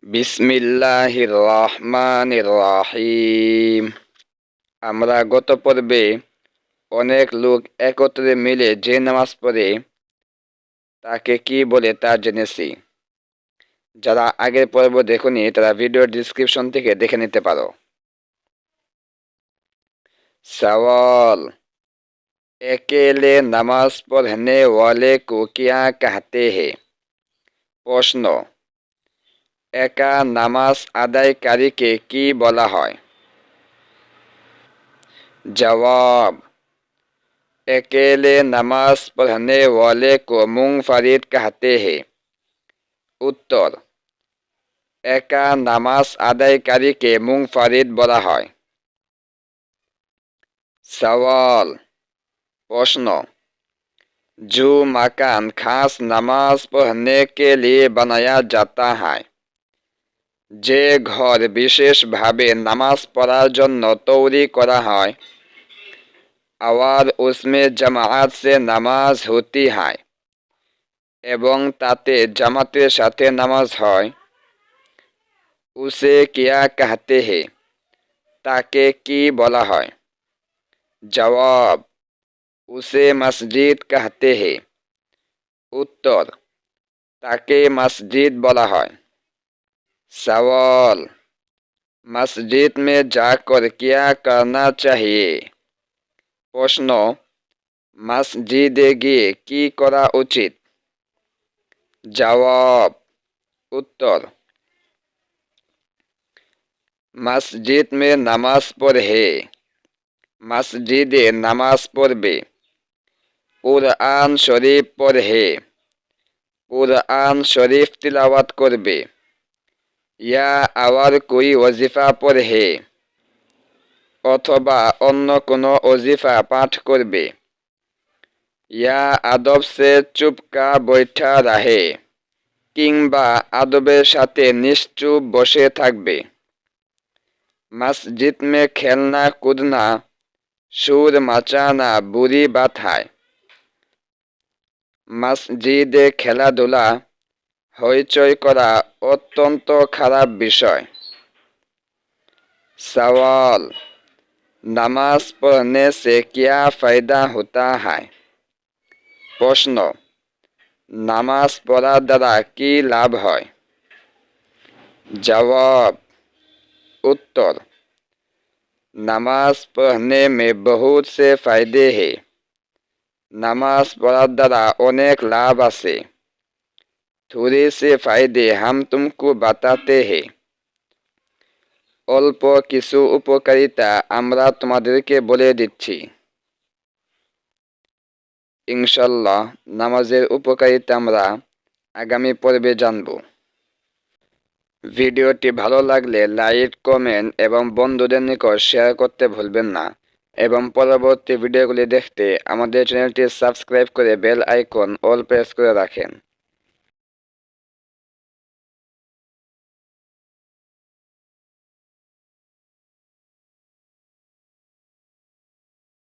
বিসমিল্লাহির রহমানির রহিম। আমরা গত পর্বে অনেক লোক একত্রে মিলে যে নামাজ পড়ে তাকে কি বলে তা জেনেছি। যারা আগের পর্ব দেখোনি তারা ভিডিওর ডিসক্রিপশন থেকে দেখে নিতে পারো। सवाल, अकेले नमाज पढ़ने वाले को क्या कहते हैं? প্রশ্ন, একা নামাজ আদায়কারীকে কি বলা হয়? जवाब, अकेले नमाज पढ़ने वाले को मुनफरिद कहते हैं। उत्तर, একা নামাজ আদায়কারীকে মুনফারিদ বলা হয়। सवाल, प्रश्न, जो मकान खास नमाज पढ़ने के लिए बनाया जाता है, যে ঘর বিশেষভাবে নামাজ পড়ার জন্য তৈরি করা হয়, और उसमें जमात से नमाज होती है, এবং তাতে জামাতের সাথে নামাজ হয়, उसे क्या कहते हैं? তাকে কি বলা হয়? जवाब, उसे मस्जिद कहते हैं। उत्तर, তাকে मस्जिद বলা হয়। सवाल, मस्जिद में जाकर क्या करना चाहिए? প্রশ্ন, মসজিদে গিয়ে কি করা উচিত? जवाब, उत्तर, मस्जिद में नमाज पढ़े, মসজিদে নামাজ পড়বে। কুরআন শরীফ পড়ে, কুরআন শরীফ তিলাওয়াত করবে। या और कोई वजीफा पढ़े, অথবা অন্য কোনো ওজিফা পাঠ করবে। या আদব সে চুপকা বৈঠা রাহে, কিংবা আদবের সাথে নিশ্চুপ বসে থাকবে। मस्जिद में खेलना कूदना সুর মাচানা বুরি বাত হয়, মসজিদে খেলাধুলা হইচই করা অত্যন্ত খারাপ বিষয়। सवाल, नमाज पढ़ने से क्या फायदा होता है? প্রশ্ন, নামাজ পড়ার দ্বারা কি লাভ হয়? जवाब, उत्तर, नमाज पढ़ने में बहुत से फायदे हैं। নামাজ পড়ার দ্বারা অনেক লাভ আছে। थोड़े से फायदे हम तुमको बताते हैं। অল্প কিছু উপকারিতা আমরা তোমাদেরকে বলে দিচ্ছি। ইনশাআল্লাহ নামাজের উপকারিতা আমরা আগামী পর্বে জানব। ভিডিওটি ভালো লাগলে লাইক, কমেন্ট এবং বন্ধুদের নিকট শেয়ার করতে ভুলবেন না এবং পরবর্তী ভিডিওগুলি দেখতে আমাদের চ্যানেলটি সাবস্ক্রাইব করে বেল আইকন অল প্রেস করে রাখেন।